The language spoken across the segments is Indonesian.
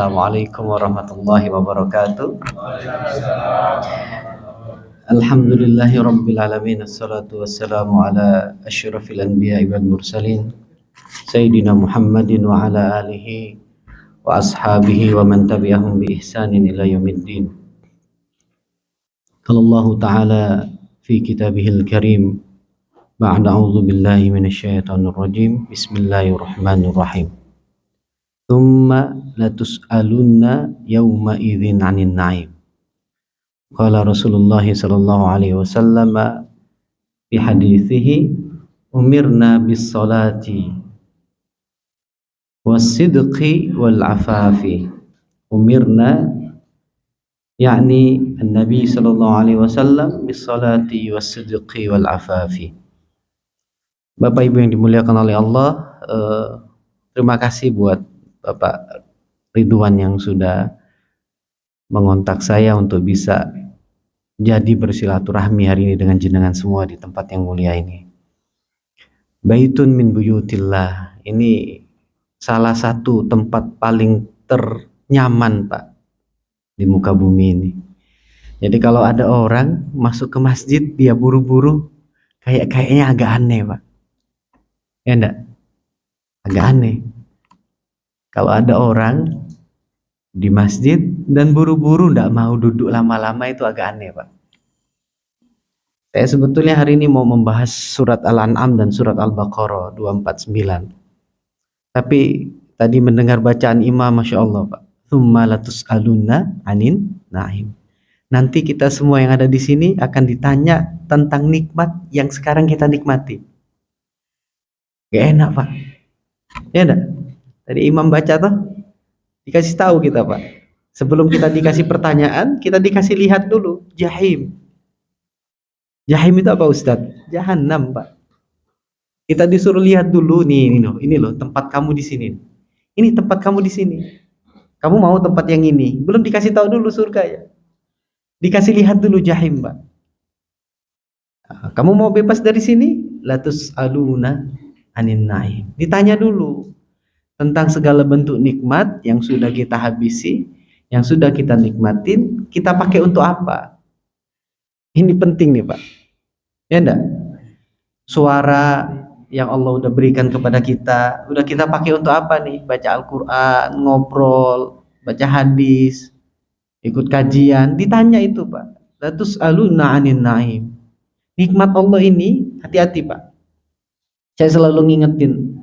Assalamualaikum warahmatullahi wabarakatuh. Alhamdulillahi rabbil alamin. Assalatu wassalamu ala asyrafil anbiya'i wal mursalin Sayyidina Muhammadin wa ala alihi wa ashabihi wa man tabi'ahum bi ihsanin ila yaumiddin. Qala Allah Ta'ala fi kitabihil karim ba'da a'udzu billahi minasyaitonir rajim. Bismillahirrahmanirrahim. Tsumma latus'alunna yawma idzin 'anil na'im. Qala Rasulullah sallallahu alaihi wasallam fi hadithihi umirna bis salati was sidqi wal afafi. Umirna yakni Nabi sallallahu alaihi wasallam bis salati was sidqi wal afafi. Bapak Ibu yang dimuliakan oleh Allah, terima kasih buat Bapak Ridwan yang sudah mengontak saya untuk bisa jadi bersilaturahmi hari ini dengan jenengan semua di tempat yang mulia ini. Baitun min buyutillah, ini salah satu tempat paling ternyaman Pak di muka bumi ini. Jadi kalau ada orang masuk ke masjid dia buru-buru, kayaknya agak aneh Pak. Ya enggak? Agak aneh. Kalau ada orang di masjid dan buru-buru enggak mau duduk lama-lama, itu agak aneh Pak. Saya sebetulnya hari ini mau membahas surat Al-An'am dan surat Al-Baqarah 249. Tapi tadi mendengar bacaan imam, Masya Allah Pak. Tsumma latus'alunna 'anil na'im. Nanti kita semua yang ada di sini akan ditanya tentang nikmat yang sekarang kita nikmati. Gak enak Pak. Ya enggak? Tadi imam baca toh, dikasih tahu kita Pak. Sebelum kita dikasih pertanyaan, kita dikasih lihat dulu jahim. Jahim itu apa Ustadz? Jahannam Pak. Kita disuruh lihat dulu nih, ini loh tempat kamu di sini. Ini tempat kamu di sini. Kamu mau tempat yang ini? Belum dikasih tahu dulu surga ya. Dikasih lihat dulu jahim Pak. Kamu mau bebas dari sini? Latus aluna anin naim. Ditanya dulu tentang segala bentuk nikmat yang sudah kita habisi, yang sudah kita nikmatin, kita pakai untuk apa? Ini penting nih Pak. Ya enggak? Suara yang Allah udah berikan kepada kita, udah kita pakai untuk apa nih? Baca Al-Quran, ngobrol, baca hadis, ikut kajian, ditanya itu Pak. Latus aluna anin naim. Nikmat Allah ini, hati-hati Pak. Saya selalu ngingetin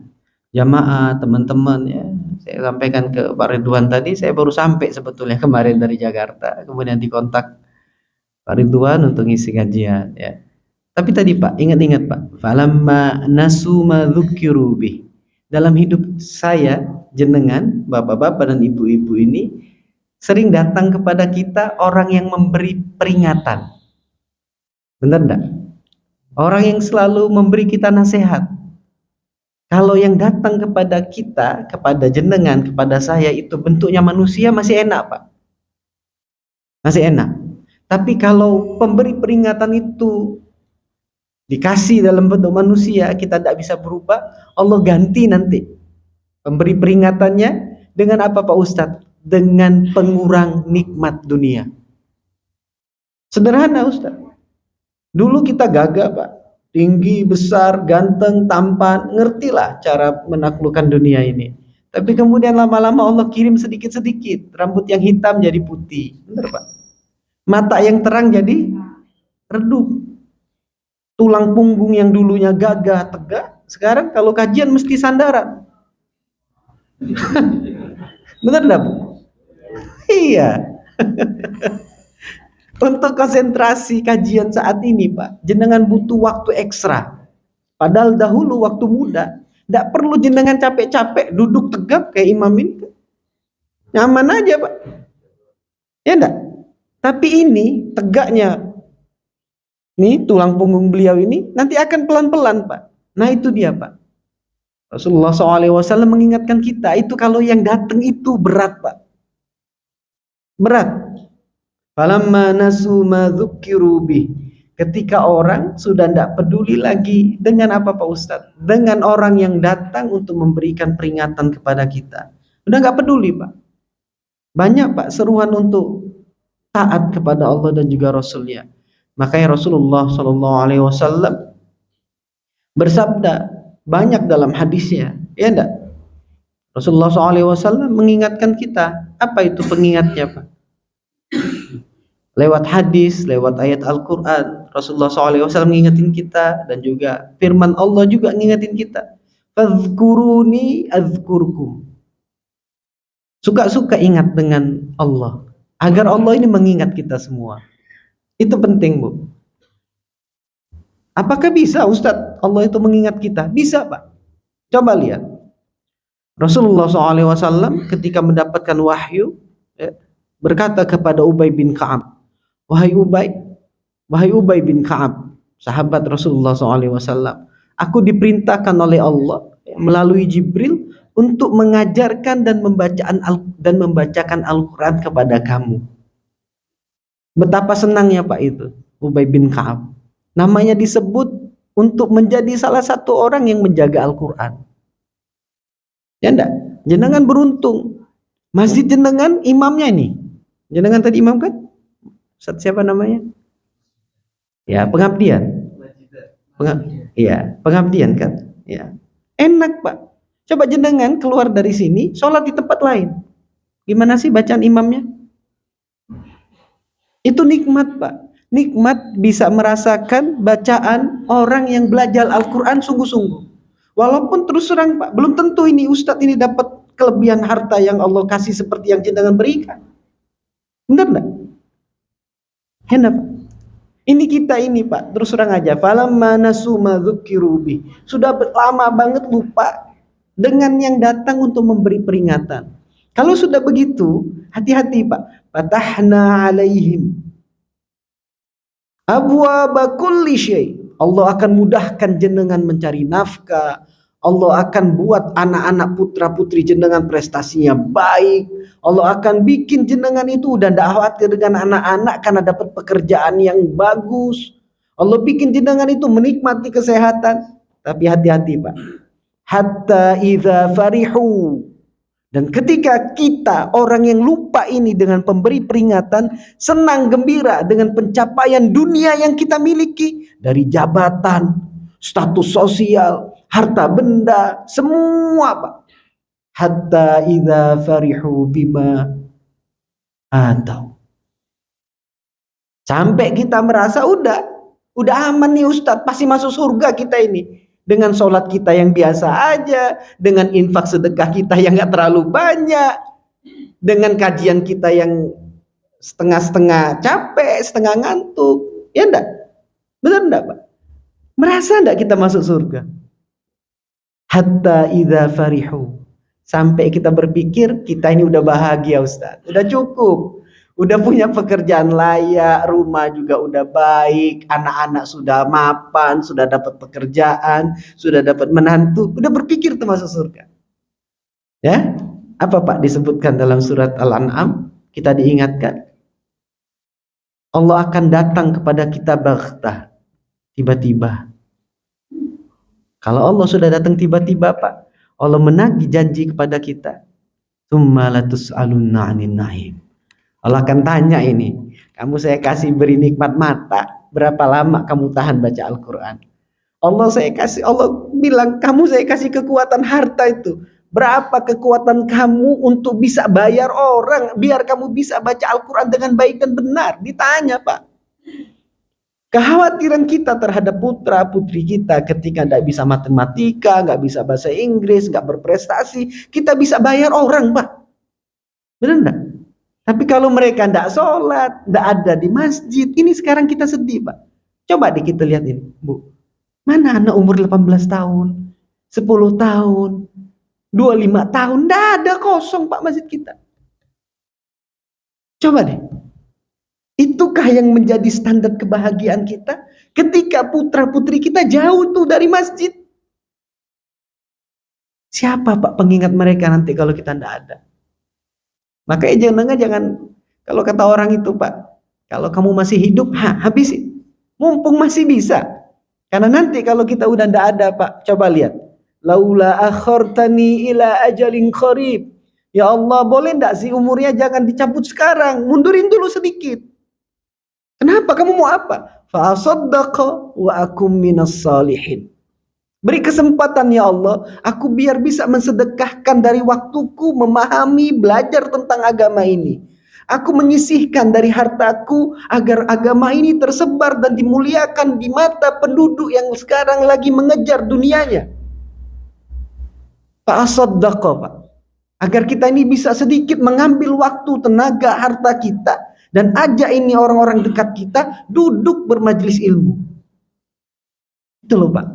jamaah, teman-teman ya. Saya sampaikan ke Pak Ridwan tadi, saya baru sampai sebetulnya kemarin dari Jakarta, kemudian dikontak Pak Ridwan untuk ngisi kajian ya. Tapi tadi Pak, ingat-ingat Pak, falamma nasu ma dzukiru bih. Dalam hidup saya, jenengan, bapak-bapak dan ibu-ibu ini sering datang kepada kita orang yang memberi peringatan. Benar enggak? Orang yang selalu memberi kita nasihat. Kalau yang datang kepada kita, kepada jenengan, kepada saya itu bentuknya manusia, masih enak Pak. Masih enak. Tapi kalau pemberi peringatan itu dikasih dalam bentuk manusia, kita tidak bisa berubah, Allah ganti nanti pemberi peringatannya dengan apa Pak Ustadz? Dengan pengurang nikmat dunia. Sederhana Ustadz. Dulu kita gagah Pak. Tinggi, besar, ganteng, tampan, ngertilah cara menaklukkan dunia ini. Tapi kemudian lama-lama Allah kirim sedikit-sedikit, rambut yang hitam jadi putih, benar Pak? Mata yang terang jadi redup. Tulang punggung yang dulunya gagah, tegak, sekarang kalau kajian mesti sandaran. Benar enggak Bu? Iya. Untuk konsentrasi kajian saat ini Pak, jenengan butuh waktu ekstra. Padahal dahulu waktu muda, tidak perlu jenengan capek-capek duduk tegap kayak imam ini. Nyaman aja Pak. Ya enggak? Tapi ini tegaknya, nih tulang punggung beliau ini nanti akan pelan-pelan Pak. Nah itu dia Pak. Rasulullah SAW mengingatkan kita, itu kalau yang datang itu berat Pak. Berat. Falamma nasu ma dzukiru bih. Ketika orang sudah tidak peduli lagi dengan apa Pak Ustadz? Dengan orang yang datang untuk memberikan peringatan kepada kita. Udah nggak peduli Pak. Banyak Pak seruan untuk taat kepada Allah dan juga Rasulnya. Makanya Rasulullah SAW bersabda banyak dalam hadisnya, ya enggak? Rasulullah SAW mengingatkan kita. Apa itu pengingatnya Pak? Lewat hadis, lewat ayat Al-Quran, Rasulullah SAW mengingatkan kita, dan juga firman Allah juga mengingatkan kita. Fadhkuruni azkurkum. Suka-suka ingat dengan Allah, agar Allah ini mengingat kita semua. Itu penting Bu. Apakah bisa Ustadz Allah itu mengingat kita? Bisa Pak. Coba lihat. Rasulullah SAW ketika mendapatkan wahyu, berkata kepada Ubay bin Ka'ab, Wahai Ubay bin Ka'ab, sahabat Rasulullah SAW, aku diperintahkan oleh Allah melalui Jibril untuk mengajarkan dan membacakan Al-Quran kepada kamu. Betapa senangnya Pak itu Ubay bin Ka'ab. Namanya disebut untuk menjadi salah satu orang yang menjaga Al-Quran. Ya enggak? Jenengan beruntung. Masjid jenengan imamnya ini. Jenengan tadi imam kan? Ustaz siapa namanya? Ya, pengabdian. Pengabdian kan? Ya. Enak Pak. Coba jenengan keluar dari sini, sholat di tempat lain. Gimana sih bacaan imamnya? Itu nikmat Pak. Nikmat bisa merasakan bacaan orang yang belajar Al-Quran sungguh-sungguh. Walaupun terus terang Pak, belum tentu ini Ustadz ini dapat kelebihan harta yang Allah kasih seperti yang jenengan berikan. Benar enggak? Hendak Pak. Ini kita ini Pak, terus terang aja. Falamma nasu ma dzukiru bi. Sudah lama banget lupa dengan yang datang untuk memberi peringatan. Kalau sudah begitu, hati-hati Pak. Fatahna alaihim abwaaba kulli syai. Allah akan mudahkan jenengan mencari nafkah. Allah akan buat anak-anak putra-putri jenengan prestasinya baik. Allah akan bikin jenengan itu udah tidak khawatir dengan anak-anak karena dapat pekerjaan yang bagus. Allah bikin jenengan itu menikmati kesehatan. Tapi hati-hati Pak. Hatta idza farihu. Dan ketika kita orang yang lupa ini dengan pemberi peringatan, senang gembira dengan pencapaian dunia yang kita miliki, dari jabatan, status sosial, harta benda, semua Pak. Hatta idza farihu bima atau. Sampai kita merasa udah aman nih Ustadz, pasti masuk surga kita ini. Dengan sholat kita yang biasa aja, dengan infak sedekah kita yang gak terlalu banyak, dengan kajian kita yang setengah-setengah capek, setengah ngantuk, ya enggak? Benar enggak Pak? Merasa enggak kita masuk surga? Hatta idza farihu. Sampai kita berpikir kita ini udah bahagia Ustaz, udah cukup. Udah punya pekerjaan layak, rumah juga udah baik, anak-anak sudah mapan, sudah dapat pekerjaan, sudah dapat menantu, udah berpikir tuh masuk surga. Ya, apa Pak disebutkan dalam surat Al-An'am? Kita diingatkan Allah akan datang kepada kita baghtah, tiba-tiba. Kalau Allah sudah datang tiba-tiba Pak, Allah menagih janji kepada kita. Tsumma latus'alunna 'anil na'im. Allah akan tanya ini, kamu saya kasih beri nikmat mata, berapa lama kamu tahan baca Al-Quran? Allah bilang, kamu saya kasih kekuatan harta itu, berapa kekuatan kamu untuk bisa bayar orang, biar kamu bisa baca Al-Quran dengan baik dan benar? Ditanya Pak. Kekhawatiran kita terhadap putra putri kita ketika tidak bisa matematika, nggak bisa bahasa Inggris, nggak berprestasi, kita bisa bayar orang Pak. Benar enggak? Tapi kalau mereka tidak sholat, tidak ada di masjid, ini sekarang kita sedih Pak. Coba deh kita lihat ini Bu. Mana anak umur 18 tahun, 10 tahun, 25 tahun, tidak ada, kosong Pak masjid kita. Coba deh. Itukah yang menjadi standar kebahagiaan kita ketika putra putri kita jauh tuh dari masjid? Siapa Pak pengingat mereka nanti kalau kita tidak ada? Makanya jangan, kalau kata orang itu Pak, kalau kamu masih hidup, habisin. Mumpung masih bisa. Karena nanti kalau kita udah tidak ada Pak, coba lihat. Laula akhartani ila ajalin qarib Ya Allah, boleh enggak sih umurnya jangan dicabut sekarang, mundurin dulu sedikit. Kenapa? Kamu mau apa? Fa asaddaqa wa akum minas salihin. Beri kesempatan ya Allah, aku biar bisa mensedekahkan dari waktuku memahami, belajar tentang agama ini. Aku menyisihkan dari hartaku agar agama ini tersebar dan dimuliakan di mata penduduk yang sekarang lagi mengejar dunianya. Fa'asaddaqa, Pak. Agar kita ini bisa sedikit mengambil waktu, tenaga, harta kita dan ajak ini orang-orang dekat kita duduk bermajelis ilmu. Itu loh, Pak.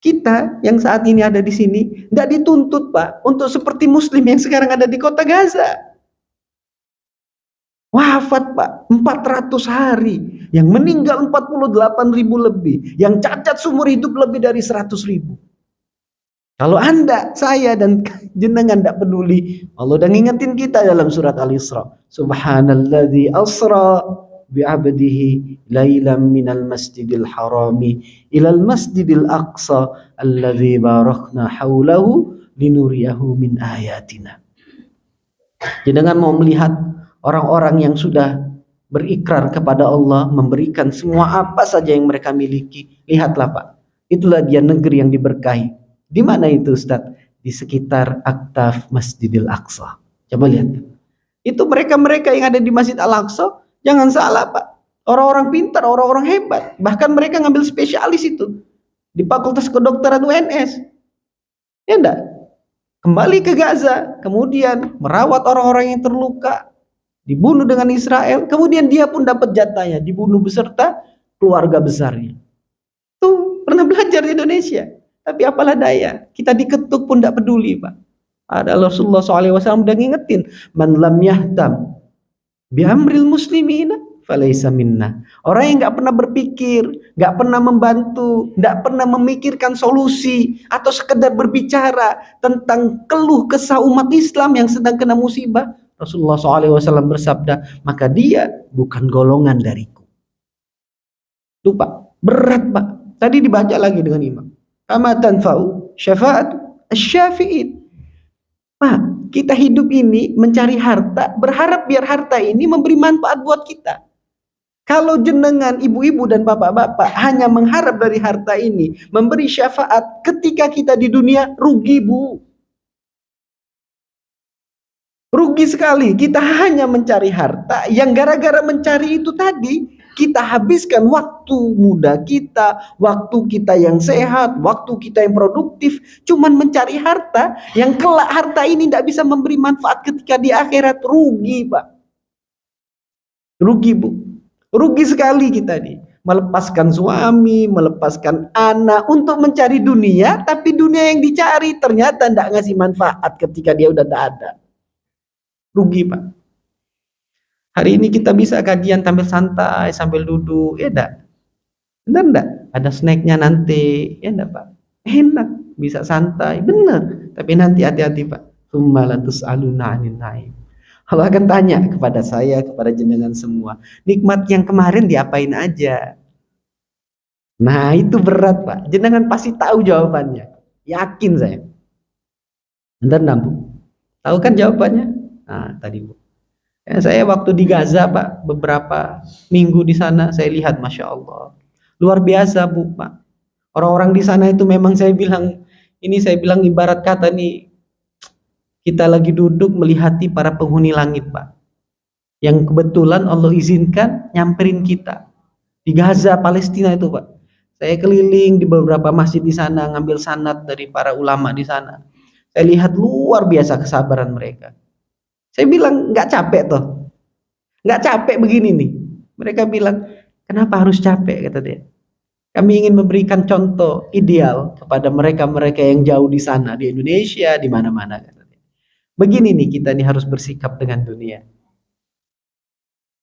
Kita yang saat ini ada di sini tidak dituntut, Pak, untuk seperti muslim yang sekarang ada di kota Gaza. Wafat, Pak, 400 hari. Yang meninggal 48.000 lebih. Yang cacat seumur hidup lebih dari 100.000. Kalau Anda, saya, dan jenengan tidak peduli, Allah udah ngingetin kita dalam surat Al-Isra. Subhanalladzi asra bi'abdihi lailam minal masjidil harami ilal masjidil aqsa alladzi barakna haulahu linuriyahu min ayatina. Jenengan mau melihat orang-orang yang sudah berikrar kepada Allah, memberikan semua apa saja yang mereka miliki. Lihatlah, Pak, itulah dia negeri yang diberkahi. Di mana itu, Ustaz? Di sekitar aktaf Masjidil Aqsa. Coba lihat. Itu mereka-mereka yang ada di Masjid Al-Aqsa, jangan salah, Pak. Orang-orang pintar, orang-orang hebat. Bahkan mereka ngambil spesialis itu di Fakultas Kedokteran UNS. Ya enggak? Kembali ke Gaza, kemudian merawat orang-orang yang terluka, dibunuh dengan Israel, kemudian dia pun dapat jatahnya, dibunuh beserta keluarga besarnya. Tuh, pernah belajar di Indonesia. Tapi apalah daya, kita diketuk pun tidak peduli, Pak. Ada Rasulullah SAW udah ngingetin, man lam yahtam bi amril muslimina falaysa minna. Orang yang nggak pernah berpikir, nggak pernah membantu, nggak pernah memikirkan solusi atau sekedar berbicara tentang keluh kesah umat Islam yang sedang kena musibah, Rasulullah SAW bersabda, maka dia bukan golongan dariku. Tuh, Pak, berat, Pak. Tadi dibaca lagi dengan imam. Kama tanfa'u syafa'at asy-syafi'in. Pak, kita hidup ini mencari harta, berharap biar harta ini memberi manfaat buat kita. Kalau jenengan ibu-ibu dan bapak-bapak hanya mengharap dari harta ini memberi syafaat ketika kita di dunia, rugi, Bu. Rugi sekali. Kita hanya mencari harta yang gara-gara mencari itu tadi kita habiskan waktu muda kita, waktu kita yang sehat, waktu kita yang produktif, cuman mencari harta yang kelak harta ini tidak bisa memberi manfaat ketika di akhirat. Rugi, Pak. Rugi, Bu. Rugi sekali kita nih. Melepaskan suami, melepaskan anak untuk mencari dunia, tapi dunia yang dicari ternyata tidak ngasih manfaat ketika dia udah tidak ada. Rugi, Pak. Hari ini kita bisa kajian sambil santai, sambil duduk, ya enggak? Benar enggak? Ada snacknya nanti, ya enggak, Pak? Enak, bisa santai, benar. Tapi nanti hati-hati, Pak. Tsumma latus'aluna 'anil na'im. Allah akan tanya kepada saya, kepada jenengan semua, nikmat yang kemarin diapain aja? Nah, itu berat, Pak. Jenengan pasti tahu jawabannya. Yakin saya. Benar enggak, Bu? Tahu kan jawabannya? Nah, tadi, Bu. Ya, saya waktu di Gaza, Pak, beberapa minggu di sana, saya lihat, Masya Allah, luar biasa, Bu, Pak. Orang-orang di sana itu memang saya bilang ibarat kata nih, kita lagi duduk melihati para penghuni langit, Pak. Yang kebetulan Allah izinkan nyamperin kita di Gaza, Palestina itu, Pak. Saya keliling di beberapa masjid di sana, ngambil sanad dari para ulama di sana. Saya lihat luar biasa kesabaran mereka. Saya bilang, nggak capek toh? Nggak capek begini nih. Mereka bilang, kenapa harus capek, kata dia. Kami ingin memberikan contoh ideal kepada mereka-mereka yang jauh di sana, di Indonesia, di mana-mana, kata dia. Begini nih kita nih harus bersikap dengan dunia.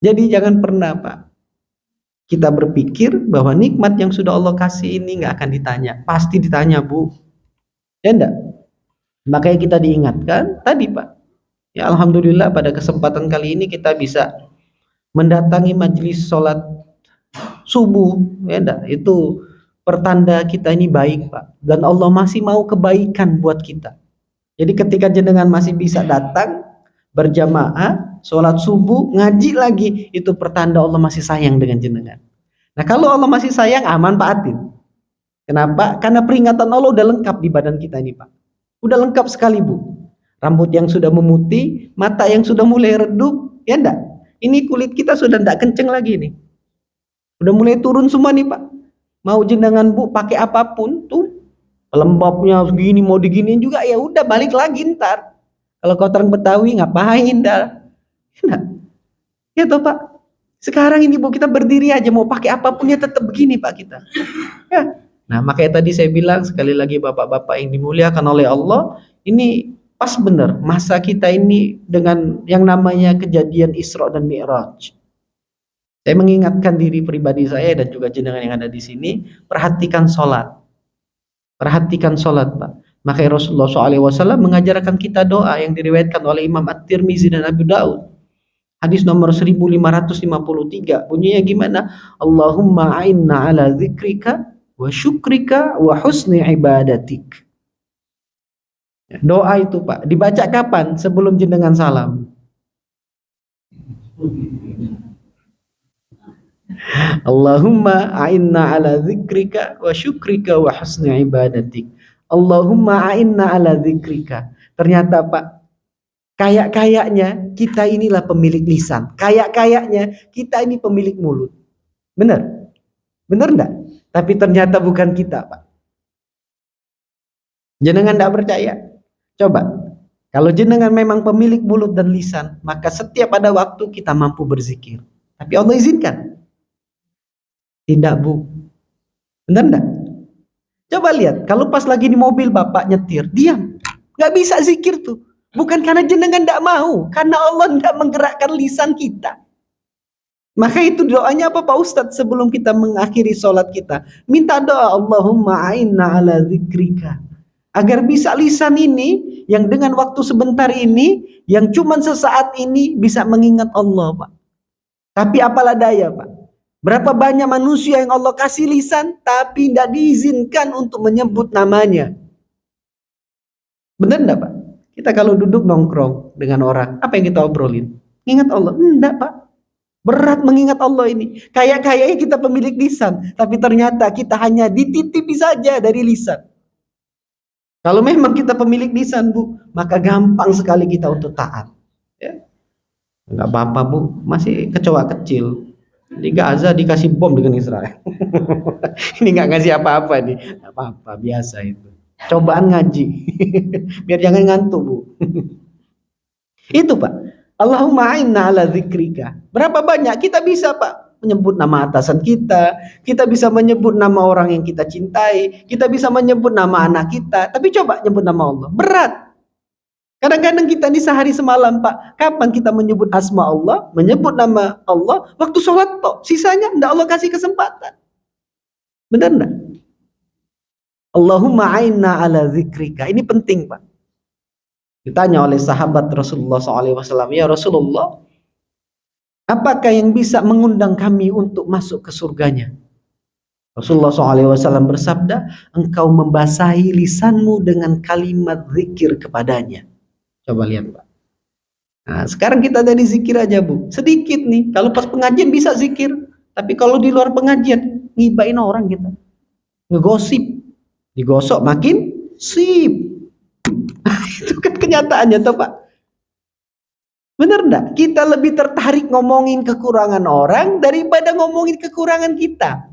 Jadi jangan pernah, Pak, kita berpikir bahwa nikmat yang sudah Allah kasih ini nggak akan ditanya. Pasti ditanya, Bu. Ya enggak? Makanya kita diingatkan tadi, Pak. Ya, alhamdulillah pada kesempatan kali ini kita bisa mendatangi majelis sholat subuh, ya enggak? Itu pertanda kita ini baik, Pak. Dan Allah masih mau kebaikan buat kita. Jadi ketika jenengan masih bisa datang berjamaah, sholat subuh, ngaji lagi, itu pertanda Allah masih sayang dengan jenengan. Nah kalau Allah masih sayang, manfaatin. Kenapa? Karena peringatan Allah udah lengkap di badan kita ini Pak. Udah lengkap sekali Bu. Rambut yang sudah memutih, mata yang sudah mulai redup, ya enggak? Ini kulit kita sudah enggak kenceng lagi nih. Udah mulai turun semua nih Pak. Mau jenengan Bu pakai apapun tuh, pelembabnya segini mau diginiin juga ya udah balik lagi ntar. Kalau kau orang Betawi ngapain dah? Enak. Ya toh Pak. Sekarang ini Bu kita berdiri aja mau pakai apapun ya tetap begini Pak kita. Ya. Nah makanya tadi saya bilang sekali lagi bapak-bapak yang dimuliakan oleh Allah, ini pas benar masa kita ini dengan yang namanya kejadian Isra dan Mi'raj. Saya mengingatkan diri pribadi saya dan juga jenengan yang ada di sini, perhatikan sholat. Perhatikan sholat Pak. Maka Rasulullah SAW mengajarkan kita doa yang diriwayatkan oleh Imam At-Tirmizi dan Abu Daud. Hadis nomor 1553. Bunyinya gimana? Allahumma a'inna ala dzikrika wa syukrika wa husni ibadatik. Doa itu Pak, dibaca kapan? Sebelum jenengan salam. Allahumma a'inna ala dzikrika wa syukrika wa husni ibadatik. Allahumma a'inna ala dzikrika. Ternyata Pak, kayak-kayaknya kita inilah pemilik lisan. Kayak-kayaknya kita ini pemilik mulut. Benar? Benar enggak? Tapi ternyata bukan kita Pak. Jenengan enggak percaya? Coba. Kalau jenengan memang pemilik mulut dan lisan, maka setiap ada waktu kita mampu berzikir. Tapi Allah izinkan. Tidak Bu. Benar enggak? Coba lihat, kalau pas lagi di mobil Bapak nyetir, diam. Nggak bisa zikir tuh. Bukan karena jenengan enggak mau, karena Allah enggak menggerakkan lisan kita. Maka itu doanya apa Pak Ustadz sebelum kita mengakhiri sholat kita? Minta doa, Allahumma a'inna ala zikrika. Agar bisa lisan ini, yang dengan waktu sebentar ini, yang cuman sesaat ini bisa mengingat Allah Pak. Tapi apalah daya Pak. Berapa banyak manusia yang Allah kasih lisan, tapi tidak diizinkan untuk menyebut namanya. Benar enggak Pak? Kita kalau duduk nongkrong dengan orang, apa yang kita obrolin? Ingat Allah? Enggak Pak. Berat mengingat Allah ini. Kayaknya kita pemilik lisan, tapi ternyata kita hanya dititipi saja dari lisan. Kalau memang kita pemilik lisan Bu, maka gampang sekali kita untuk taat. Ya. Enggak apa-apa Bu, masih kecoa kecil. Di Gaza dikasih bom dengan Israel. Ini nggak ngasih apa-apa nih. Nggak apa-apa, biasa itu. Cobaan ngaji. Biar jangan ngantuk Bu. Itu Pak. Allahumma a'inna ala dzikrika. Berapa banyak kita bisa Pak menyebut nama atasan kita bisa menyebut nama orang yang kita cintai, kita bisa menyebut nama anak kita, tapi coba nyebut nama Allah. Berat. Kadang-kadang kita ini sehari semalam Pak, kapan kita menyebut asma Allah, menyebut nama Allah, waktu sholat toh, sisanya enggak Allah kasih kesempatan. Benar enggak? Allahumma a'inna ala dzikrika. Ini penting Pak. Ditanya oleh sahabat Rasulullah SAW, ya Rasulullah, apakah yang bisa mengundang kami untuk masuk ke surganya? Rasulullah SAW bersabda, engkau membasahi lisanmu dengan kalimat zikir kepadanya. Coba lihat Pak. Nah, sekarang kita dari zikir aja Bu. Sedikit nih. Kalau pas pengajian bisa zikir. Tapi kalau di luar pengajian, ngibain orang kita. Ngegosip. Digosok makin sip. Itu kan kenyataannya toh Pak. Benar enggak? Kita lebih tertarik ngomongin kekurangan orang daripada ngomongin kekurangan kita.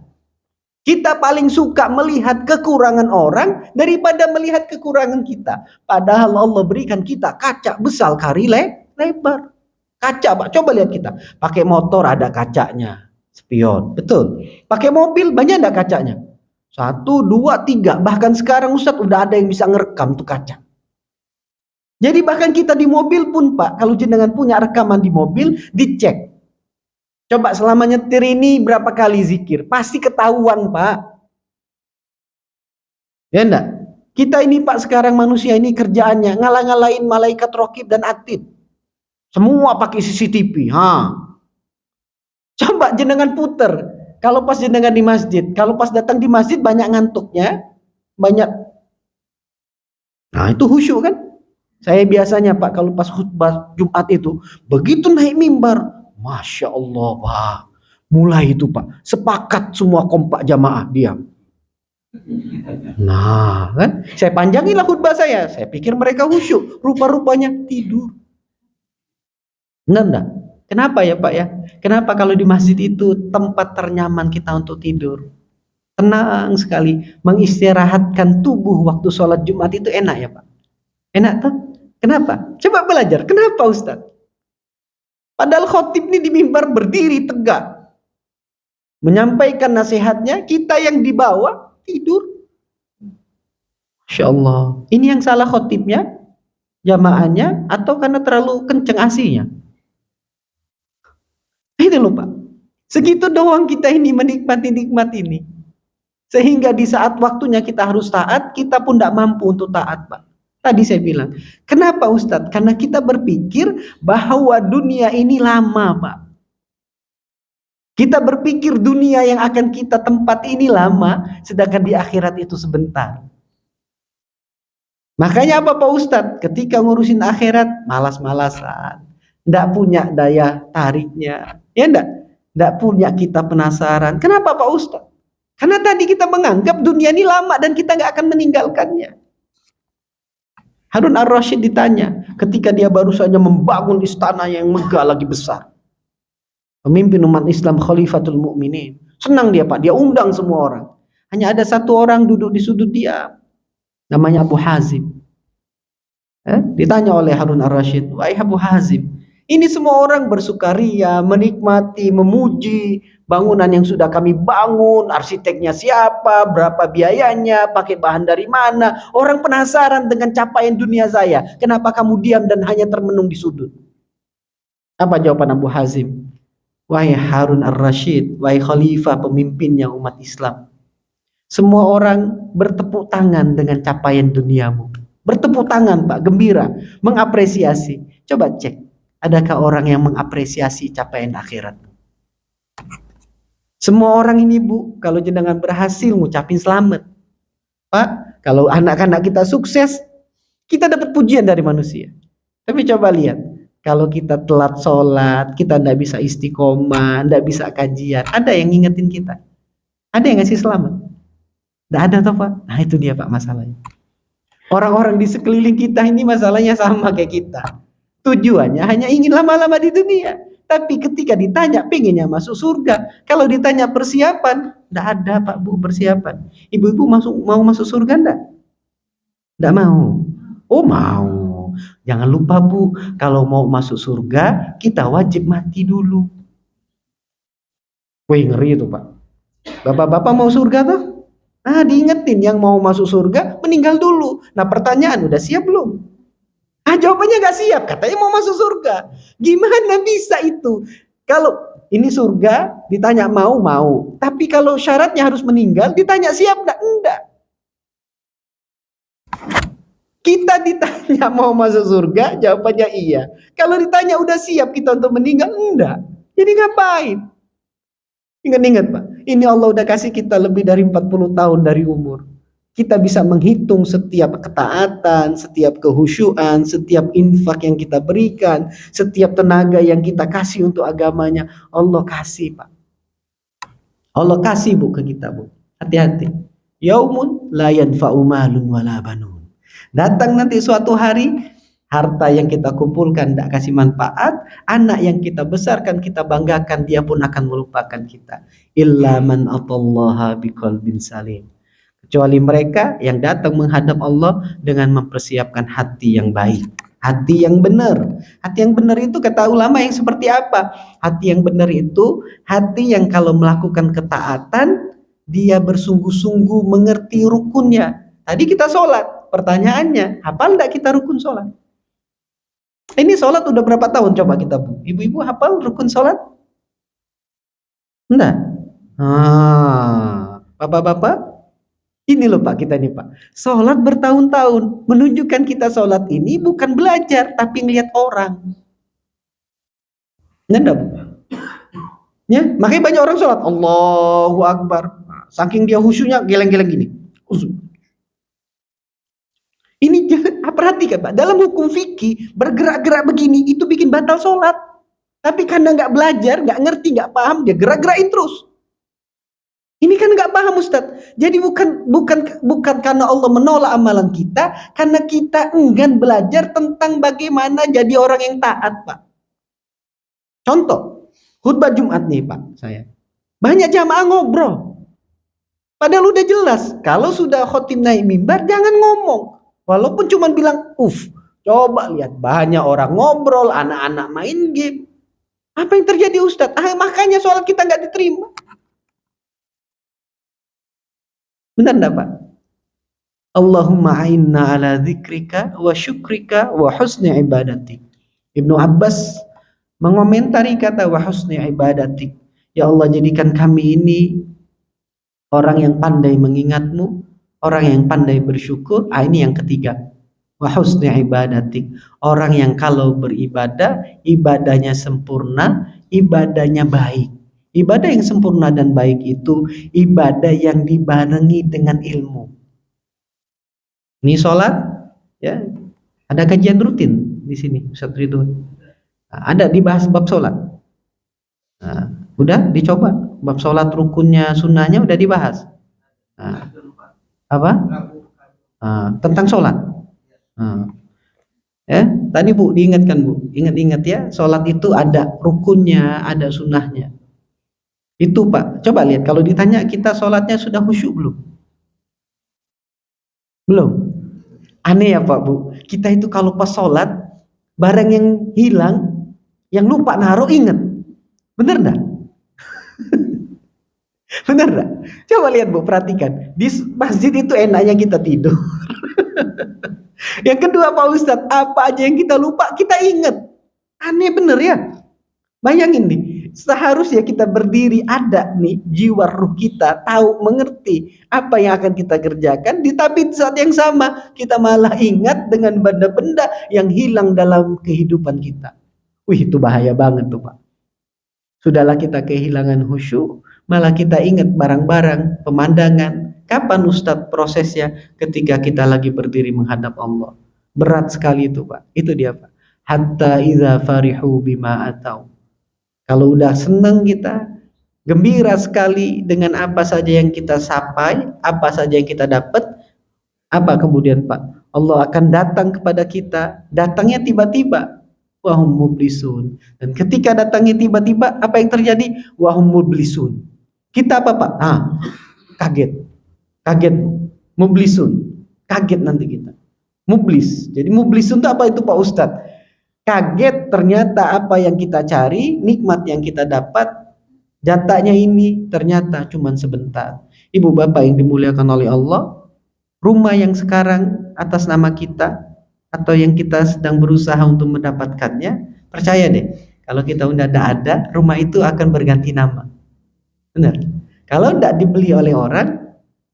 Kita paling suka melihat kekurangan orang daripada melihat kekurangan kita. Padahal Allah berikan kita kaca besar kali lebar. Kaca Pak, coba lihat kita. Pakai motor ada kacanya, spion, betul. Pakai mobil banyak enggak kacanya? 1, 2, 3. Bahkan sekarang Ustadz udah ada yang bisa ngerekam tuh kaca. Jadi bahkan kita di mobil pun Pak, kalau jenengan punya rekaman di mobil, dicek. Coba selama nyetir ini berapa kali zikir? Pasti ketahuan Pak. Ya enggak? Kita ini Pak sekarang manusia ini kerjaannya ngalah-ngalahin malaikat raqib dan atid. Semua pakai CCTV. Coba jenengan puter. Kalau pas jenengan di masjid, kalau pas datang di masjid banyak ngantuknya, banyak. Nah itu khusyuk kan? Saya biasanya Pak kalau pas khutbah Jumat itu, begitu naik mimbar, Masya Allah Pak, mulai itu Pak, sepakat semua kompak jamaah diam. Nah kan, saya panjangilah khutbah saya pikir mereka khusyuk, rupa-rupanya tidur. Benar enggak? Kenapa ya Pak ya? Kenapa kalau di masjid itu tempat ternyaman kita untuk tidur? Tenang sekali, mengistirahatkan tubuh waktu sholat Jumat itu enak ya Pak? Enak tuh? Kenapa? Coba belajar. Kenapa Ustaz? Padahal khotib ini di mimbar berdiri tegak. Menyampaikan nasihatnya, kita yang di bawah tidur. Masya Allah. Ini yang salah khotibnya, jamaahnya, atau karena terlalu kenceng asinya? Itu loh Pak. Segitu doang kita ini menikmati nikmat ini. Sehingga di saat waktunya kita harus taat, kita pun tidak mampu untuk taat Pak. Tadi saya bilang, kenapa Ustadz? Karena kita berpikir bahwa dunia ini lama Pak. Kita berpikir dunia yang akan kita tempat ini lama, sedangkan di akhirat itu sebentar. Makanya apa Pak Ustadz? Ketika ngurusin akhirat, malas-malasan. Tidak punya daya tariknya. Ya enggak? Tidak punya kita penasaran. Kenapa Pak Ustadz? Karena tadi kita menganggap dunia ini lama dan kita nggak akan meninggalkannya. Harun ar-Rasyid ditanya ketika dia baru saja membangun istana yang megah lagi besar. Pemimpin umat Islam, Khalifatul Mukminin. Senang dia Pak, dia undang semua orang. Hanya ada satu orang duduk di sudut dia. Namanya Abu Hazim. Ditanya oleh Harun ar-Rasyid, "Wahai Abu Hazim, ini semua orang bersukaria, menikmati, memuji bangunan yang sudah kami bangun, arsiteknya siapa, berapa biayanya, pakai bahan dari mana. Orang penasaran dengan capaian dunia saya. Kenapa kamu diam dan hanya termenung di sudut?" Apa jawaban Abu Hazim? "Wahai Harun ar-Rasyid, wahai khalifah pemimpinnya umat Islam. Semua orang bertepuk tangan dengan capaian duniamu. Bertepuk tangan Pak, gembira, mengapresiasi. Coba cek, adakah orang yang mengapresiasi capaian akhirat? Semua orang ini Bu, kalau jenengan berhasil ngucapin selamat. Pak, kalau anak-anak kita sukses, kita dapat pujian dari manusia. Tapi coba lihat, kalau kita telat sholat, kita tidak bisa istiqomah, tidak bisa kajian, ada yang ngingetin kita? Ada yang ngasih selamat? Tidak ada toh Pak? Nah itu dia Pak masalahnya. Orang-orang di sekeliling kita ini masalahnya sama kayak kita. Tujuannya hanya ingin lama-lama di dunia. Tapi ketika ditanya pengennya masuk surga, kalau ditanya persiapan, tidak ada Pak Bu persiapan. Ibu-ibu mau masuk surga enggak? Tidak mau. Oh mau. Jangan lupa Bu, kalau mau masuk surga, kita wajib mati dulu. Wih ngeri itu Pak. Bapak-bapak mau surga tuh? Nah diingetin yang mau masuk surga meninggal dulu. Nah pertanyaan udah siap belum? Ah jawabannya gak siap, katanya mau masuk surga. Gimana bisa itu? Kalau ini surga ditanya mau, tapi kalau syaratnya harus meninggal ditanya siap gak? Enggak. Kita ditanya mau masuk surga, jawabannya iya. Kalau ditanya udah siap kita untuk meninggal, enggak. Jadi ngapain? Ingat-ingat Pak, ini Allah udah kasih kita lebih dari 40 tahun dari umur. Kita bisa menghitung setiap ketaatan, setiap kehusyuan, setiap infak yang kita berikan, setiap tenaga yang kita kasih untuk agamanya. Allah kasih Pak. Allah kasih Bu ke kita Bu. Hati-hati. Yaumun la yanfa'u malun wala banun. Datang nanti suatu hari, harta yang kita kumpulkan tidak kasih manfaat, anak yang kita besarkan, kita banggakan, dia pun akan melupakan kita. Illa man atallaha biqalbin salim. Kecuali mereka yang datang menghadap Allah dengan mempersiapkan hati yang baik, hati yang benar. Hati yang benar itu kata ulama yang seperti apa? Hati yang benar itu hati yang kalau melakukan ketaatan, dia bersungguh-sungguh mengerti rukunnya. Tadi kita sholat, pertanyaannya, hafal enggak kita rukun sholat? Ini sholat udah berapa tahun coba kita Bu? Ibu-ibu hafal rukun sholat? Enggak? Bapak-bapak? Ini loh Pak kita nih Pak. Sholat bertahun-tahun. Menunjukkan kita sholat ini bukan belajar, tapi ngeliat orang. Enggak Bu? Ya, makanya banyak orang sholat. Allahu Akbar. Saking dia khusyuknya geleng-geleng gini. Ini perhatikan Pak, dalam hukum fikih bergerak-gerak begini itu bikin batal sholat. Tapi karena nggak belajar, nggak ngerti, nggak paham, dia gerak-gerakin terus. Ini kan nggak paham Ustadz. Jadi bukan karena Allah menolak amalan kita, karena kita enggan belajar tentang bagaimana jadi orang yang taat Pak. Contoh, khutbah Jumat nih Pak, saya. Banyak jamaah ngobrol. Padahal udah jelas, kalau sudah khotib naik mimbar jangan ngomong. Walaupun cuma bilang, coba lihat banyak orang ngobrol, anak-anak main game. Apa yang terjadi Ustadz? Makanya sholat kita nggak diterima. Benar enggak Pak? Allahumma a'inna ala dzikrika wa syukrika wa husni ibadatik. Ibnu Abbas mengomentari kata wa husni ibadatik. Ya Allah, jadikan kami ini orang yang pandai mengingatmu, orang yang pandai bersyukur. Ini yang ketiga. Wa husni ibadatik. Orang yang kalau beribadah, ibadahnya sempurna, ibadahnya baik. Ibadah yang sempurna dan baik itu ibadah yang dibarengi dengan ilmu. Ini sholat, ya, ada kajian rutin di sini, Ustaz Ridwan. Ada dibahas bab sholat. Udah dicoba bab sholat, rukunnya, sunnahnya udah dibahas. Apa? Tentang sholat. Ya, tadi Bu diingatkan Bu, ingat-ingat ya, sholat itu ada rukunnya, ada sunnahnya. Itu Pak, coba lihat kalau ditanya kita sholatnya sudah khusyuk belum? Belum. Aneh ya Pak Bu, kita itu kalau pas sholat barang yang hilang, yang lupa naruh inget. Bener enggak? Bener enggak? Coba lihat Bu, perhatikan. Di masjid itu enaknya kita tidur. Yang kedua Pak Ustadz, apa aja yang kita lupa kita inget. Aneh bener ya. Bayangin nih, seharusnya kita berdiri ada nih jiwa ruh kita tahu mengerti apa yang akan kita kerjakan, tapi saat yang sama kita malah ingat dengan benda-benda yang hilang dalam kehidupan kita. Itu bahaya banget tuh Pak. Sudahlah kita kehilangan khusyuk, malah kita ingat barang-barang, pemandangan. Kapan Ustadz prosesnya? Ketika kita lagi berdiri menghadap Allah. Berat sekali itu Pak. Itu dia Pak. Hatta idza farihu bima atau. Kalau udah senang kita, gembira sekali dengan apa saja yang kita capai, apa saja yang kita dapat, apa kemudian Pak? Allah akan datang kepada kita, datangnya tiba-tiba, wahum mublisun. Dan ketika datangnya tiba-tiba, apa yang terjadi? Wahum mublisun. Kita apa Pak? Kaget, mublisun, kaget nanti kita. Mublis. Jadi mublisun itu apa itu Pak Ustadz? Kaget ternyata apa yang kita cari, nikmat yang kita dapat, jatahnya ini ternyata cuma sebentar. Ibu bapak yang dimuliakan oleh Allah, rumah yang sekarang atas nama kita atau yang kita sedang berusaha untuk mendapatkannya, percaya deh, kalau kita udah ada, rumah itu akan berganti nama. Benar. Kalau tidak dibeli oleh orang,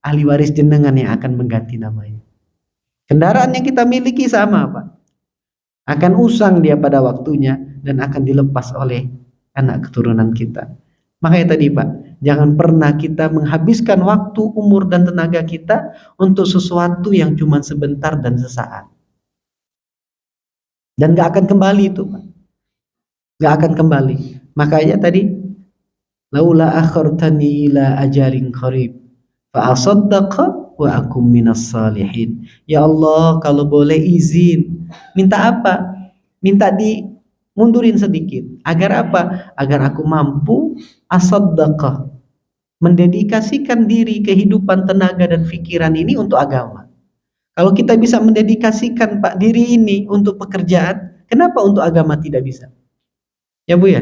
ahli waris jenengan yang akan mengganti namanya. Kendaraan yang kita miliki sama Pak, akan usang dia pada waktunya dan akan dilepas oleh anak keturunan kita. Makanya tadi Pak, jangan pernah kita menghabiskan waktu, umur dan tenaga kita untuk sesuatu yang cuma sebentar dan sesaat. Dan gak akan kembali itu Pak. Gak akan kembali. Makanya tadi, laula akhartani ila ajalin qarib fa asaddaqa wa akum minas salihin. Ya Allah, kalau boleh izin, minta apa? Minta dimundurin sedikit. Agar apa? Agar aku mampu asaddaqa, mendedikasikan diri, kehidupan, tenaga dan pikiran ini untuk agama. Kalau kita bisa mendedikasikan Pak diri ini untuk pekerjaan, kenapa untuk agama tidak bisa? Ya Bu ya?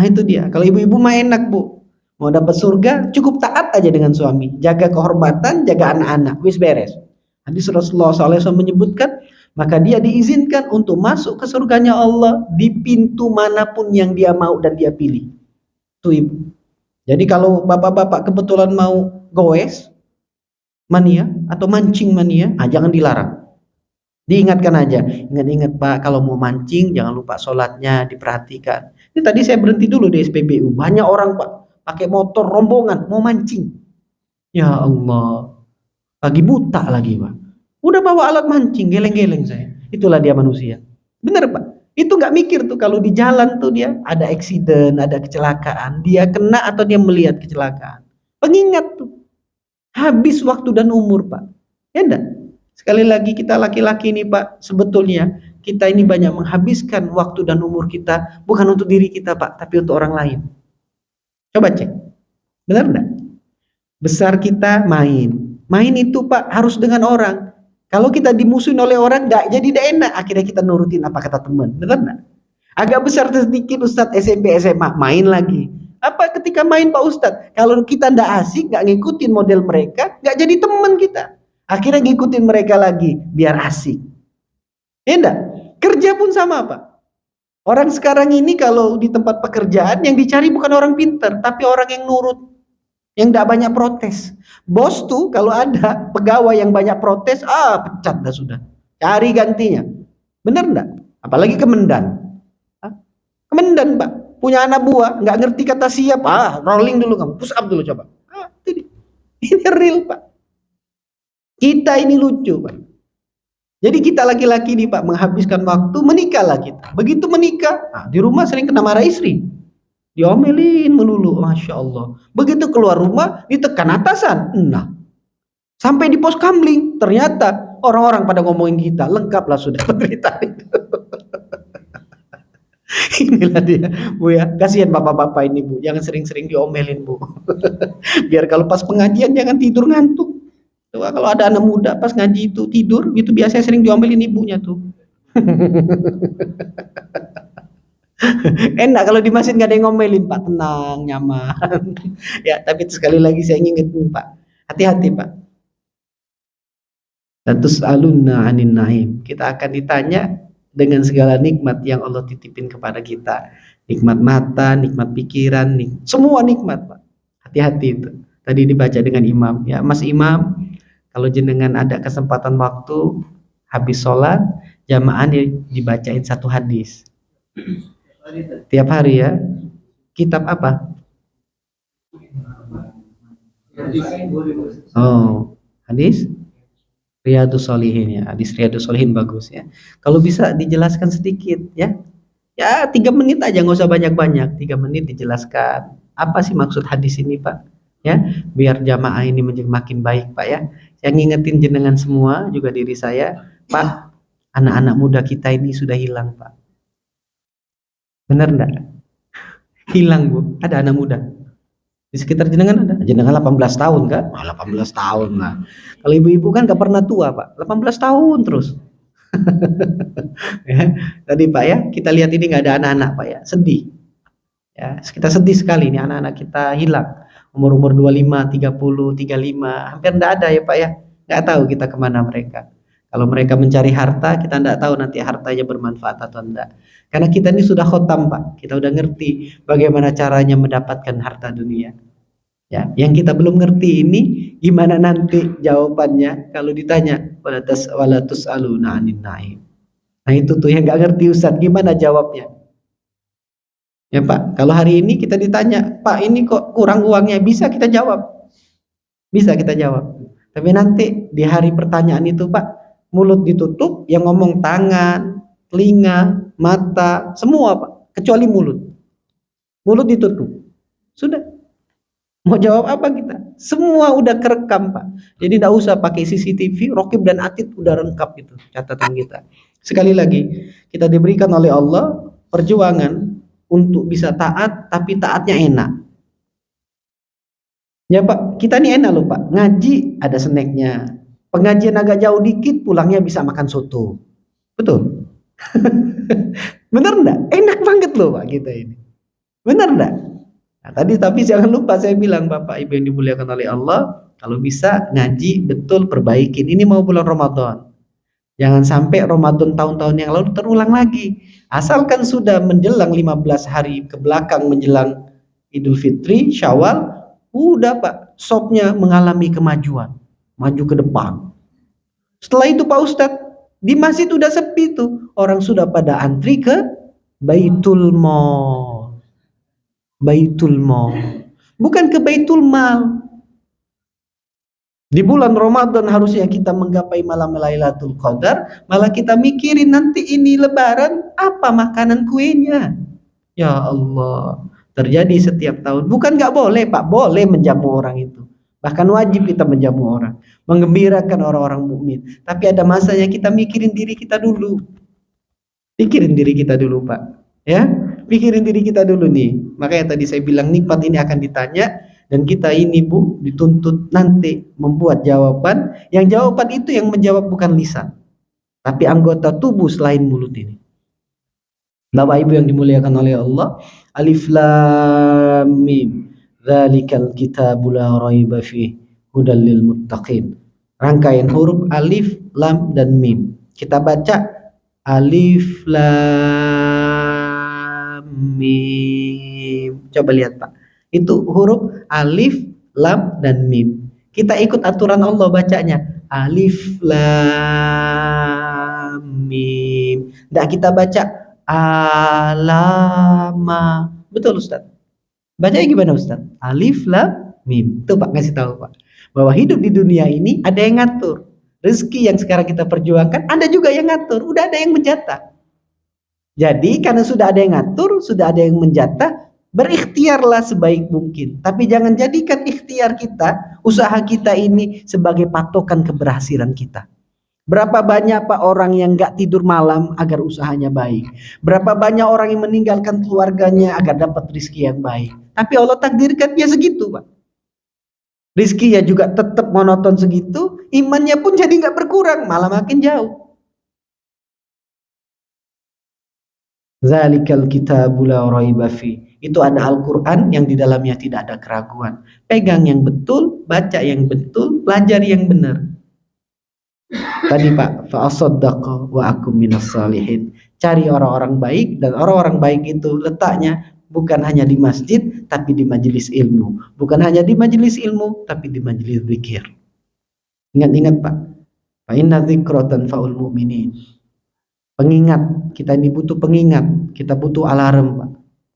Itu dia. Kalau ibu-ibu mah enak Bu. Mau dapat surga, cukup taat aja dengan suami. Jaga kehormatan, jaga anak-anak. Wis beres. Hadis Rasulullah SAW menyebutkan, maka dia diizinkan untuk masuk ke surganya Allah di pintu manapun yang dia mau dan dia pilih. Tuh ibu. Jadi kalau bapak-bapak kebetulan mau goes, mania atau mancing mania, jangan dilarang. Diingatkan aja, ingat-ingat Pak, kalau mau mancing jangan lupa sholatnya diperhatikan. Ini tadi saya berhenti dulu di SPBU, banyak orang Pak pakai motor rombongan mau mancing. Ya Allah, pagi buta lagi Pak. Udah bawa alat mancing, geleng-geleng saya. Itulah dia manusia. Bener Pak. Itu nggak mikir tuh kalau di jalan tuh dia ada accident, ada kecelakaan. Dia kena atau dia melihat kecelakaan. Pengingat tuh. Habis waktu dan umur Pak. Ya enggak? Sekali lagi kita laki-laki ini Pak, sebetulnya kita ini banyak menghabiskan waktu dan umur kita bukan untuk diri kita Pak, tapi untuk orang lain. Coba cek. Benar enggak? Besar kita main. Main itu Pak harus dengan orang. Kalau kita dimusuhin oleh orang nggak jadi tidak enak, akhirnya kita nurutin apa kata teman, benar nggak? Agak besar sedikit Ustadz SMP SMA main lagi. Apa ketika main Pak Ustadz? Kalau kita nggak asik, nggak ngikutin model mereka, nggak jadi teman kita. Akhirnya ngikutin mereka lagi biar asik. Ya enggak? Kerja pun sama Pak. Orang sekarang ini kalau di tempat pekerjaan yang dicari bukan orang pinter, tapi orang yang nurut, yang tidak banyak protes. Bos tuh kalau ada pegawai yang banyak protes, pecat dah sudah. Cari gantinya. Bener enggak? Apalagi Kemendan. Kemendan Pak, punya anak buah, nggak ngerti kata siap, rolling dulu kamu, push up dulu coba. Ini real Pak. Kita ini lucu Pak. Jadi kita laki-laki nih Pak, menghabiskan waktu, menikahlah kita. Begitu menikah, di rumah sering kena marah istri. Diomelin melulu, Masya Allah. Begitu keluar rumah, ditekan atasan. Nah, sampai di pos kamling, ternyata orang-orang pada ngomongin kita, lengkaplah sudah penderitaan itu. Inilah dia, Bu ya. Kasihan bapak-bapak ini Bu, jangan sering-sering diomelin Bu. Biar kalau pas pengajian jangan tidur ngantuk. Coba kalau ada anak muda pas ngaji itu tidur, itu biasanya sering diomelin ibunya tuh. Enak kalau di masjid nggak ada yang ngomelin Pak, tenang, nyaman. Ya, tapi sekali lagi saya ingetin Pak, hati-hati Pak. Latus'alunna 'anin na'im. Kita akan ditanya dengan segala nikmat yang Allah titipin kepada kita. Nikmat mata, nikmat pikiran, semua nikmat Pak. Hati-hati itu. Tadi dibaca dengan imam. Ya, Mas Imam, kalau jenengan ada kesempatan waktu habis sholat, jamaah dibacain satu hadis. Tiap hari ya. Kitab apa? Oh, hadis Riyadus Shalihin ya. Hadis Riyadus Shalihin bagus ya. Kalau bisa dijelaskan sedikit ya. Ya 3 menit aja, nggak usah banyak-banyak. 3 menit dijelaskan. Apa sih maksud hadis ini Pak? Ya, biar jamaah ini menjadi makin baik Pak ya. Yang ngingetin jenengan semua juga diri saya, Pak, anak-anak muda kita ini sudah hilang Pak. Benar enggak? Hilang Bu, ada anak muda. Di sekitar jenengan ada? Jenengan 18 tahun kan? 18 tahun lah. Kalau ibu-ibu kan gak pernah tua Pak, 18 tahun terus. Ya, tadi Pak ya, kita lihat ini gak ada anak-anak Pak ya, sedih. Ya, kita sedih sekali nih anak-anak kita hilang. Umur-umur 25, 30, 35, hampir enggak ada ya Pak ya. Nggak tahu kita kemana mereka. Kalau mereka mencari harta, kita enggak tahu nanti hartanya bermanfaat atau enggak. Karena kita ini sudah khotam Pak, kita udah ngerti bagaimana caranya mendapatkan harta dunia. Ya, yang kita belum ngerti ini gimana nanti jawabannya kalau ditanya walatus aluna anin naim. Nah itu tuh yang nggak ngerti Ustadz, gimana jawabnya? Ya Pak, kalau hari ini kita ditanya, Pak ini kok kurang uangnya, bisa kita jawab. Bisa kita jawab. Tapi nanti di hari pertanyaan itu Pak, mulut ditutup, yang ngomong tangan, telinga, mata, semua Pak, kecuali mulut. Mulut ditutup. Sudah. Mau jawab apa kita? Semua udah kerekam Pak. Jadi tidak usah pakai CCTV, Rokib dan Atid udah lengkap itu catatan kita. Sekali lagi, kita diberikan oleh Allah perjuangan untuk bisa taat, tapi taatnya enak. Ya Pak, kita ini enak loh Pak, ngaji ada snacknya. Pengajian agak jauh dikit, pulangnya bisa makan soto. Betul? Bener enggak? Enak banget loh Pak kita ini. Bener enggak? Nah, tadi tapi jangan lupa saya bilang Bapak Ibu yang dimuliakan oleh Allah, kalau bisa ngaji betul perbaikin. Ini mau bulan Ramadan. Jangan sampai Ramadan tahun-tahun yang lalu terulang lagi. Asalkan sudah menjelang 15 hari ke belakang menjelang Idul Fitri, Syawal, udah Pak, shopnya mengalami kemajuan. Maju ke depan. Setelah itu Pak Ustadz, di masjid udah sepi tuh. Orang sudah pada antri ke Baitul Mall. Baitul Mall. Bukan ke Baitul Mal. Di bulan Ramadan harusnya kita menggapai malam Lailatul Qadar, malah kita mikirin nanti ini lebaran apa makanan kuenya. Ya Allah, terjadi setiap tahun. Bukan nggak boleh Pak, boleh menjamu orang itu. Bahkan wajib kita menjamu orang, menggembirakan orang-orang mukmin. Tapi ada masanya kita mikirin diri kita dulu. Pikirin diri kita dulu Pak. Ya, pikirin diri kita dulu nih. Makanya tadi saya bilang nikmat ini akan ditanya. Dan kita ini Bu dituntut nanti membuat jawaban, yang jawaban itu yang menjawab bukan lisan, tapi anggota tubuh selain mulut ini. Bapak Ibu yang dimuliakan oleh Allah, Alif Lam Mim, dzalikal kitabu la raiba fih, hudal lil muttaqin. Rangkaian huruf alif, lam dan mim. Kita baca alif lam mim. Coba lihat Pak. Itu huruf alif, lam, dan mim. Kita ikut aturan Allah bacanya. Alif, lam, mim. Tidak kita baca alama. Betul Ustaz? Bacanya gimana Ustaz? Alif, lam, mim. Tuh Pak, ngasih tahu Pak. Bahwa hidup di dunia ini ada yang ngatur. Rezeki yang sekarang kita perjuangkan, ada juga yang ngatur. Udah ada yang menjatah. Jadi karena sudah ada yang ngatur, sudah ada yang menjatah, berikhtiarlah sebaik mungkin, tapi jangan jadikan ikhtiar kita, usaha kita ini sebagai patokan keberhasilan kita. Berapa banyak Pak orang yang gak tidur malam agar usahanya baik. Berapa banyak orang yang meninggalkan keluarganya agar dapat rezeki yang baik. Tapi Allah takdirkan dia segitu Pak. Rizkinya juga tetap monoton segitu, imannya pun jadi gak berkurang, malah makin jauh. Zalikal kitabu la raiba fi. Itu ada Al-Quran yang di dalamnya tidak ada keraguan. Pegang yang betul, baca yang betul, pelajari yang benar. Tadi Pak, fa'asaddaqa wa akum minas salihin. Cari orang-orang baik, dan orang-orang baik itu letaknya bukan hanya di masjid, tapi di majelis ilmu. Bukan hanya di majelis ilmu, tapi di majelis zikir. Ingat-ingat Pak, fa inna dzikratan fa'ul mu'minin. Pengingat, kita ini butuh pengingat, kita butuh alarm Pak.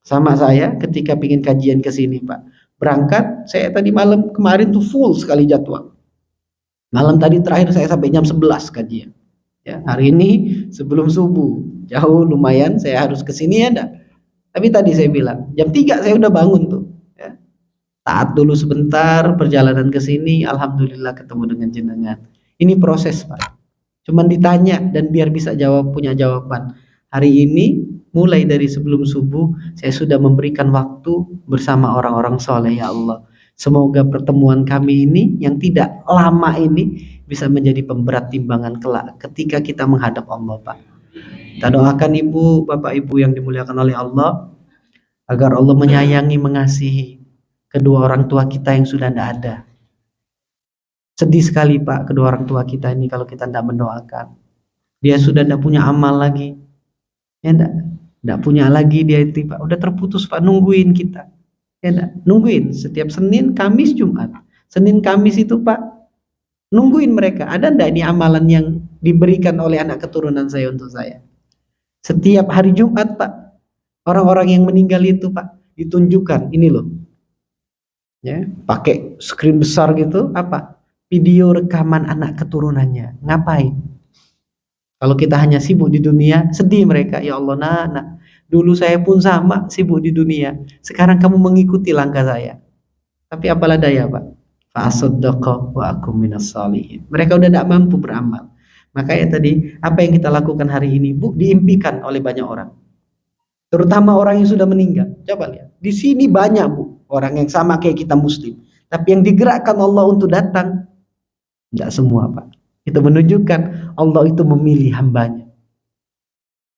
Sama saya ketika pingin kajian ke sini Pak, berangkat saya tadi malam kemarin tuh full sekali jadwal. Malam tadi terakhir saya sampai jam 11 kajian. Ya, hari ini sebelum subuh, jauh lumayan saya harus ke sini ya enggak. Tapi tadi saya bilang jam 3 saya udah bangun tuh. Ya. Taat dulu sebentar perjalanan ke sini, alhamdulillah ketemu dengan jenengan. Ini proses Pak. Cuman ditanya dan biar bisa jawab, punya jawaban. Hari ini mulai dari sebelum subuh saya sudah memberikan waktu bersama orang-orang soleh ya Allah. Semoga pertemuan kami ini yang tidak lama ini bisa menjadi pemberat timbangan kelak ketika kita menghadap Allah Pak. Kita doakan Ibu, Bapak Ibu yang dimuliakan oleh Allah, agar Allah menyayangi, mengasihi kedua orang tua kita yang sudah tidak ada. Sedih sekali Pak, kedua orang tua kita ini kalau kita tidak mendoakan. Dia sudah tidak punya amal lagi. Ya tidak punya lagi dia itu Pak. Udah terputus Pak, nungguin kita. Ya enggak? Nungguin setiap Senin, Kamis, Jumat. Senin, Kamis itu Pak, nungguin mereka. Ada enggak ini amalan yang diberikan oleh anak keturunan saya untuk saya? Setiap hari Jumat Pak, orang-orang yang meninggal itu Pak, ditunjukkan ini loh. Ya, pakai screen besar gitu, apa? Video rekaman anak keturunannya. Ngapain? Kalau kita hanya sibuk di dunia, sedih mereka. Ya Allah, nak. Dulu saya pun sama sibuk di dunia. Sekarang kamu mengikuti langkah saya. Tapi apalah daya Pak. Fa'asaddaqa wa akum minas salihin. Mereka udah tidak mampu beramal. Makanya tadi apa yang kita lakukan hari ini Bu diimpikan oleh banyak orang. Terutama orang yang sudah meninggal. Coba lihat. Di sini banyak Bu orang yang sama kayak kita muslim. Tapi yang digerakkan Allah untuk datang tidak semua Pak. Itu menunjukkan Allah itu memilih hambanya.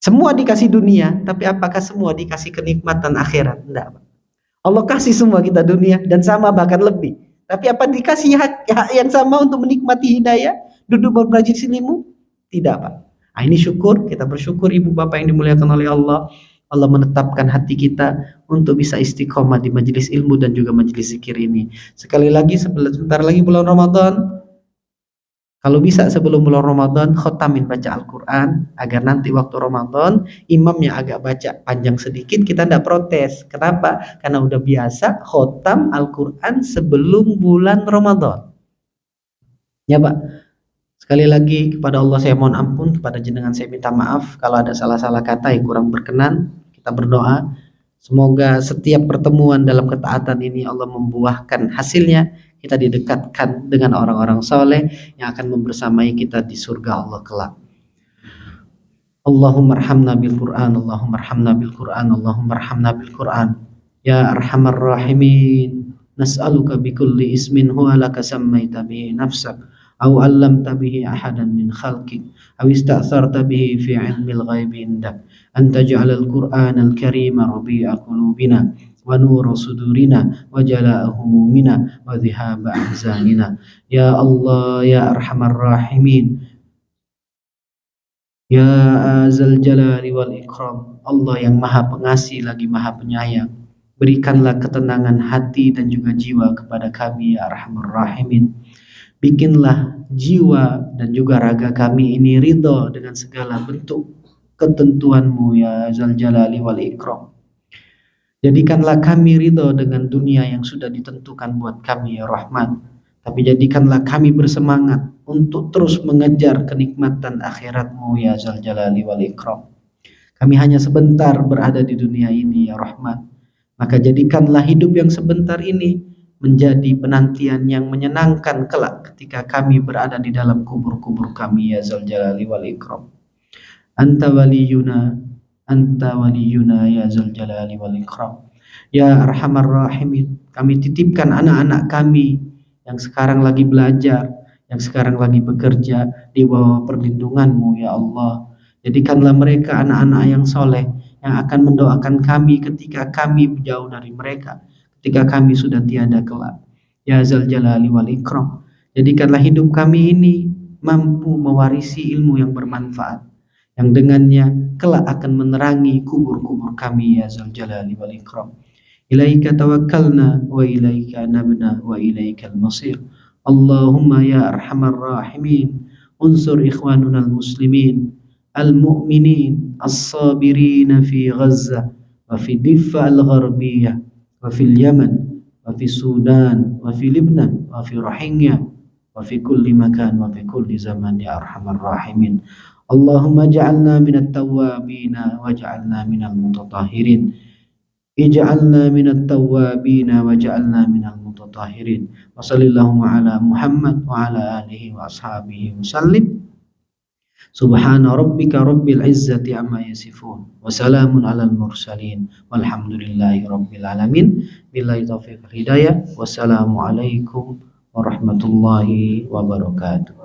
Semua dikasih dunia, tapi apakah semua dikasih kenikmatan akhirat? Tidak Pak. Allah kasih semua kita dunia dan sama bahkan lebih. Tapi apa dikasih hak yang sama untuk menikmati hidayah? Duduk bermajelis ilmu? Tidak Pak. Nah, ini syukur, kita bersyukur Ibu Bapak yang dimuliakan oleh Allah. Allah menetapkan hati kita untuk bisa istiqomah di majelis ilmu dan juga majelis zikir ini. Sekali lagi, sebentar lagi bulan Ramadan. Kalau bisa sebelum bulan Ramadan khotamin baca Al-Quran agar nanti waktu Ramadan imamnya agak baca panjang sedikit kita tidak protes. Kenapa? Karena udah biasa khotam Al-Quran sebelum bulan Ramadan. Ya Pak, sekali lagi kepada Allah saya mohon ampun, kepada jenengan saya minta maaf kalau ada salah-salah kata yang kurang berkenan. Kita berdoa semoga setiap pertemuan dalam ketaatan ini Allah membuahkan hasilnya, kita didekatkan dengan orang-orang soleh yang akan membersamai kita di surga Allah kelak. Allahumma arhamna bil Qur'an, Allahumma arhamna bil Qur'an, Allahumma arhamna bil Qur'an. Ya arhamar rahimin, nas'aluka bi kulli ismin huwa laka sammaita bihi nafsak aw 'allamta bihi ahadan min khalqik aw ista'tharta bihi fi 'ilmil ghaibi indak an taj'alal Qur'anal karima rabi'a qulubina wa nura sudurina wa jalaa'a humumina wa dhihaba ahzanina. Ya Allah ya arhamar rahimin, Ya Azal Jalali wal Ikram, Allah yang maha pengasih lagi maha penyayang, berikanlah ketenangan hati dan juga jiwa kepada kami ya Arhamar Rahimin. Bikinlah jiwa dan juga raga kami ini ridho dengan segala bentuk ketentuanmu ya Azal Jalali wal Ikram. Jadikanlah kami ridho dengan dunia yang sudah ditentukan buat kami ya Rahman, tapi jadikanlah kami bersemangat untuk terus mengejar kenikmatan akhiratmu ya Zal Jalali wal Ikram. Kami hanya sebentar berada di dunia ini ya Rahman, maka jadikanlah hidup yang sebentar ini menjadi penantian yang menyenangkan kelak ketika kami berada di dalam kubur-kubur kami ya Zal Jalali wal Ikram. Anta waliyuna, Anta waliyuna ya Zal Jalali wal Ikram. Ya Arhamar Rahimin, kami titipkan anak-anak kami yang sekarang lagi belajar, yang sekarang lagi bekerja di bawah perlindungan-Mu ya Allah. Jadikanlah mereka anak-anak yang soleh, yang akan mendoakan kami ketika kami jauh dari mereka, ketika kami sudah tiada kelak. Ya Zal Jalali wal Ikram, jadikanlah hidup kami ini mampu mewarisi ilmu yang bermanfaat, yang dengannya kelak akan menerangi kubur-kubur kami ya Zal Jalali wal Ikram. Ilaika tawakkalna wa ilaika nabna wa ilaikal masir. Allahumma ya arhamar rahimin, unsur ikhwanuna al-muslimin al-mu'minin as-sabirin fi Gaza wa fi Diffa al-Gharbiyah wa fi Yaman wa fi Sudan wa fi Lebanon wa fi Rohingya wa fi kulli makan wa fi kulli zaman ya arhamar rahimin. Allahumma ja'alna minat tawwabina wa ja'alna minal mutatahhirin. Ij'alna minat tawwabina wa ja'alna minal mutatahhirin. Wa sallallahu ala Muhammad wa ala alihi wa ashabihi wasallim. Subhana rabbika rabbil izzati amma yasifun wa salamun alal mursalin walhamdulillahi rabbil alamin. Billahi taufiq wal hidayah. Wassalamu alaikum warahmatullahi wabarakatuh.